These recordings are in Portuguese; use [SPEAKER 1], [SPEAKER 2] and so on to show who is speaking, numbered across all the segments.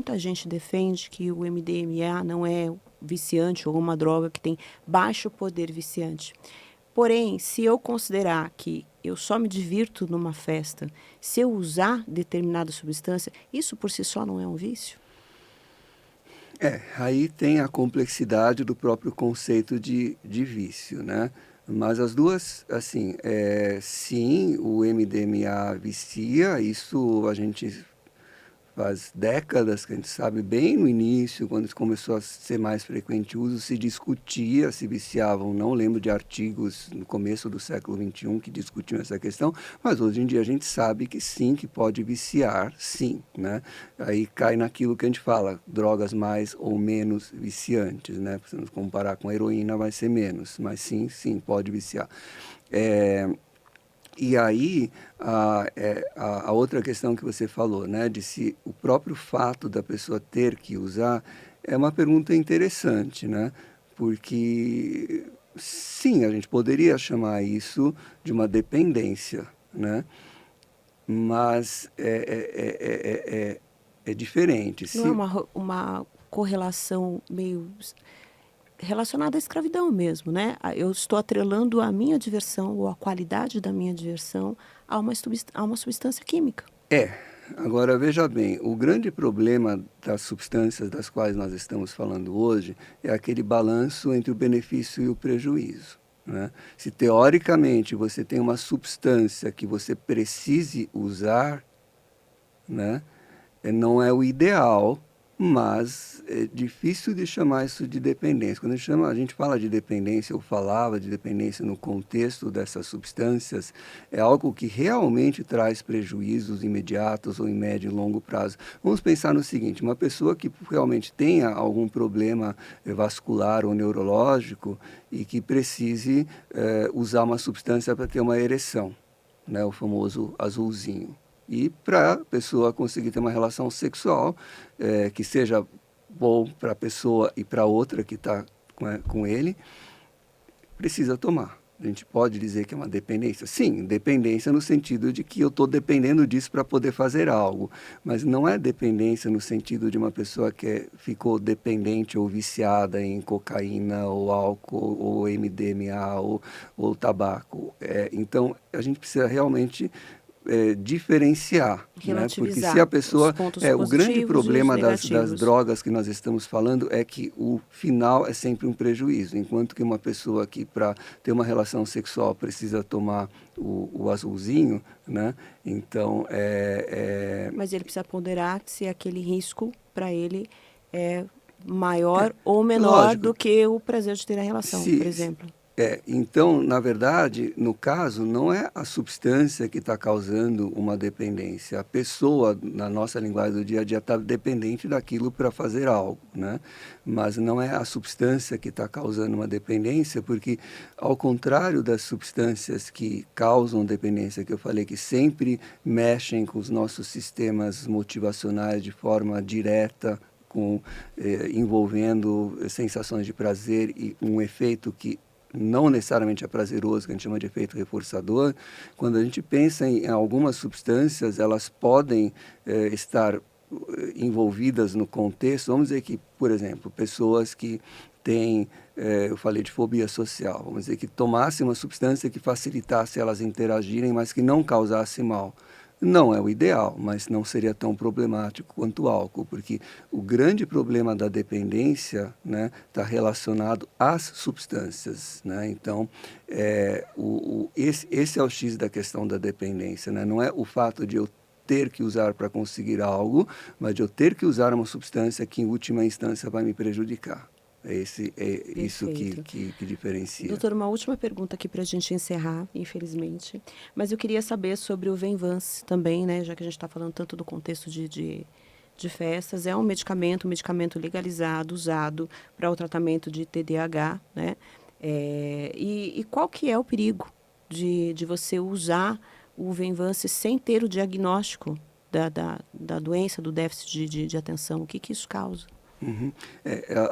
[SPEAKER 1] muita gente defende que o MDMA não é viciante ou uma droga que tem baixo poder viciante. Porém, se eu considerar que eu só me divirto numa festa, se eu usar determinada substância, isso por si só não é um vício?
[SPEAKER 2] Aí tem a complexidade do próprio conceito de vício, né? Mas as duas, assim, sim, o MDMA vicia, isso a gente faz décadas que a gente sabe, bem no início, quando começou a ser mais frequente o uso, se discutia se viciavam. Não lembro de artigos no começo do século XXI que discutiam essa questão, mas hoje em dia a gente sabe que sim, que pode viciar, sim, né? Aí cai naquilo que a gente fala, drogas mais ou menos viciantes, né? Se nos comparar com a heroína vai ser menos, mas sim, sim, pode viciar. É, e aí, a outra questão que você falou, né, de se o próprio fato da pessoa ter que usar, é uma pergunta interessante, né? Porque, sim, a gente poderia chamar isso de uma dependência, né? Mas é diferente.
[SPEAKER 1] Não é
[SPEAKER 2] Se
[SPEAKER 1] uma correlação meio relacionada à escravidão mesmo, né? Eu estou atrelando a minha diversão ou a qualidade da minha diversão a uma substância química.
[SPEAKER 2] É, agora veja bem, o grande problema das substâncias das quais nós estamos falando hoje é aquele balanço entre o benefício e o prejuízo, né? Se teoricamente você tem uma substância que você precise usar, né, não é o ideal, mas é difícil de chamar isso de dependência. Quando a gente fala de dependência, eu falava de dependência no contexto dessas substâncias, é algo que realmente traz prejuízos imediatos ou em médio e longo prazo. Vamos pensar no seguinte, uma pessoa que realmente tenha algum problema vascular ou neurológico e que precise usar uma substância para ter uma ereção, né, o famoso azulzinho. E para a pessoa conseguir ter uma relação sexual que seja bom para a pessoa e para outra que está com ele, precisa tomar. A gente pode dizer que é uma dependência? Sim, dependência no sentido de que eu estou dependendo disso para poder fazer algo, mas não é dependência no sentido de uma pessoa que ficou dependente ou viciada em cocaína ou álcool ou MDMA ou tabaco. Então, a gente precisa realmente diferenciar, né? Porque se a
[SPEAKER 1] Relativizar os
[SPEAKER 2] pessoa,
[SPEAKER 1] pontos
[SPEAKER 2] o grande
[SPEAKER 1] positivos e os
[SPEAKER 2] problema das
[SPEAKER 1] negativos.
[SPEAKER 2] drogas que nós estamos falando é que o final é sempre um prejuízo, enquanto que uma pessoa que para ter uma relação sexual precisa tomar o azulzinho, né? Então
[SPEAKER 1] Mas ele precisa ponderar se aquele risco para ele é
[SPEAKER 2] é
[SPEAKER 1] maior ou menor
[SPEAKER 2] lógico.
[SPEAKER 1] do que o prazer de ter a relação, por
[SPEAKER 2] Se,
[SPEAKER 1] exemplo.
[SPEAKER 2] então, na verdade, no caso, não é a substância que está causando uma dependência. A pessoa, na nossa linguagem do dia a dia, está dependente daquilo para fazer algo, né? Mas não é a substância que está causando uma dependência, porque, ao contrário das substâncias que causam dependência, que eu falei que sempre mexem com os nossos sistemas motivacionais de forma direta, envolvendo sensações de prazer e um efeito que não necessariamente é prazeroso, que a gente chama de efeito reforçador. Quando a gente pensa em algumas substâncias, elas podem estar envolvidas no contexto. Vamos dizer que, por exemplo, pessoas que têm, eu falei de fobia social, vamos dizer que tomassem uma substância que facilitasse elas interagirem, mas que não causasse mal. Não é o ideal, mas não seria tão problemático quanto o álcool, porque o grande problema da dependência, né, está relacionado às substâncias, né? Então, esse é o X da questão da dependência, né? Não é o fato de eu ter que usar para conseguir algo, mas de eu ter que usar uma substância que, em última instância, vai me prejudicar. É isso
[SPEAKER 1] Perfeito.
[SPEAKER 2] que diferencia.
[SPEAKER 1] Doutor, uma última pergunta aqui para a gente encerrar, infelizmente. Mas eu queria saber sobre o Venvance também, né? Já que a gente está falando tanto do contexto de festas. É um medicamento legalizado, usado para o tratamento de TDAH, né? E qual que é o perigo de você usar o Venvance sem ter o diagnóstico da doença, do déficit de atenção? O que isso causa?
[SPEAKER 2] Uhum.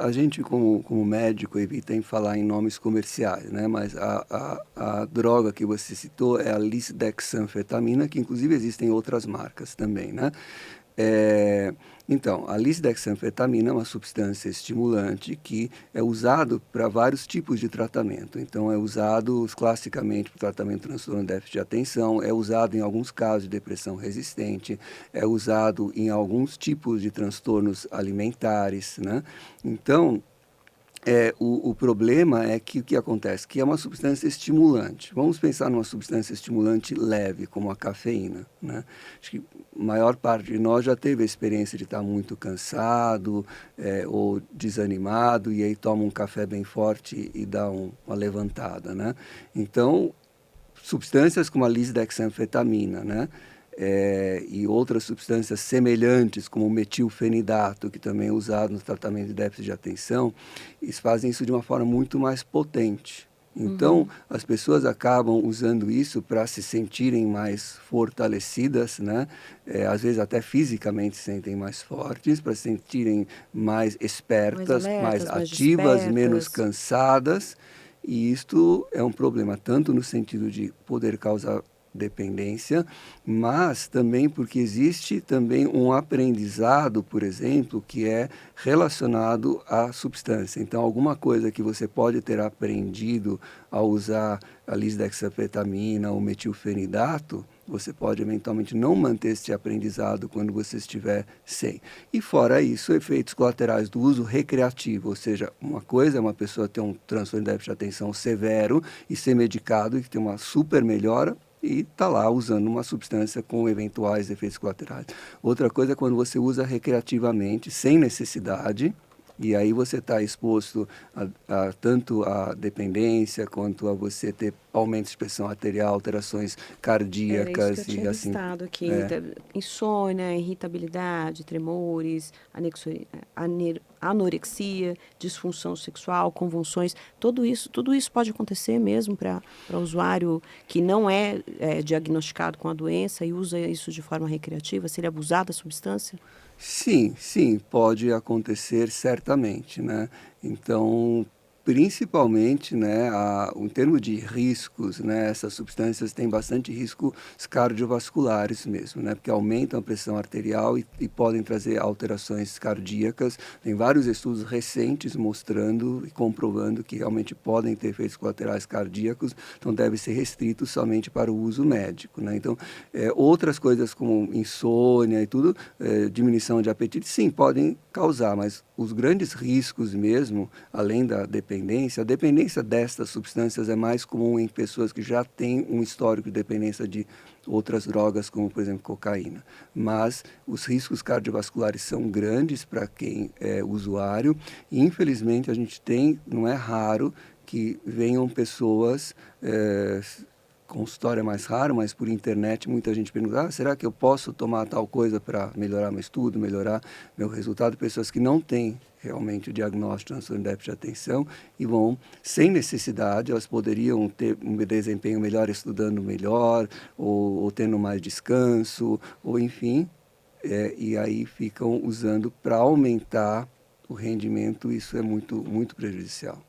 [SPEAKER 2] A gente, como médico, evita em falar em nomes comerciais, né? Mas a droga que você citou é a lisdexanfetamina, que inclusive existem outras marcas também, né? É, então, a lisdexanfetamina é uma substância estimulante que é usado para vários tipos de tratamento. Então, é usado classicamente para o tratamento de transtorno de déficit de atenção, é usado em alguns casos de depressão resistente, é usado em alguns tipos de transtornos alimentares, né? Então, o problema é que o que acontece? Que é uma substância estimulante. Vamos pensar numa substância estimulante leve, como a cafeína, né? Acho que a maior parte de nós já teve a experiência de estar muito cansado, ou desanimado, e aí toma um café bem forte e dá uma levantada, né? Então, substâncias como a lisdexanfetamina, né? E outras substâncias semelhantes, como o metilfenidato, que também é usado no tratamento de déficit de atenção, eles fazem isso de uma forma muito mais potente. Então,
[SPEAKER 1] Uhum.
[SPEAKER 2] as pessoas acabam usando isso para se sentirem mais fortalecidas, né? Às vezes até fisicamente se sentem mais fortes, para se sentirem mais
[SPEAKER 1] Mais
[SPEAKER 2] espertas, mais
[SPEAKER 1] alertas, mais
[SPEAKER 2] ativas, menos
[SPEAKER 1] despertas.
[SPEAKER 2] cansadas. E isto é um problema tanto no sentido de poder causar dependência, mas também porque existe também um aprendizado, por exemplo, que é relacionado à substância. Então, alguma coisa que você pode ter aprendido ao usar a lisdexanfetamina ou metilfenidato, você pode eventualmente não manter esse aprendizado quando você estiver sem. E fora isso, efeitos colaterais do uso recreativo, ou seja, uma coisa é uma pessoa ter um transtorno de déficit de atenção severo e ser medicado e ter uma super melhora, e está lá usando uma substância com eventuais efeitos colaterais. Outra coisa é quando você usa recreativamente, sem necessidade, e aí você está exposto tanto à dependência quanto a você ter aumento de pressão arterial, alterações
[SPEAKER 1] Era isso que eu
[SPEAKER 2] cardíacas
[SPEAKER 1] tinha
[SPEAKER 2] e assim.
[SPEAKER 1] listado aqui.
[SPEAKER 2] É,
[SPEAKER 1] Insônia, irritabilidade, tremores, anorexia, disfunção sexual, convulsões. Tudo isso pode acontecer mesmo para o usuário que não é diagnosticado com a doença e usa isso de forma recreativa, se ele abusar da substância?
[SPEAKER 2] sim, sim, pode acontecer certamente, né? Então, principalmente, né, em termos de riscos, né, essas substâncias têm bastante riscos cardiovasculares mesmo, né, porque aumentam a pressão arterial e podem trazer alterações cardíacas. Tem vários estudos recentes mostrando e comprovando que realmente podem ter efeitos colaterais cardíacos, então deve ser restrito somente para o uso médico, né? Então, outras coisas como insônia e tudo, diminuição de apetite, sim, podem causar, mas os grandes riscos mesmo, além da dependência, a dependência destas substâncias é mais comum em pessoas que já têm um histórico de dependência de outras drogas, como por exemplo cocaína. Mas os riscos cardiovasculares são grandes para quem é usuário e infelizmente a gente tem, não é raro, que venham pessoas consultório é mais raro, mas por internet muita gente pergunta, será que eu posso tomar tal coisa para melhorar meu estudo, melhorar meu resultado? Pessoas que não têm realmente o diagnóstico de transtorno de déficit de atenção e vão, sem necessidade, elas poderiam ter um desempenho melhor estudando melhor, ou tendo mais descanso, ou enfim, e aí ficam usando para aumentar o rendimento, isso é muito, muito prejudicial.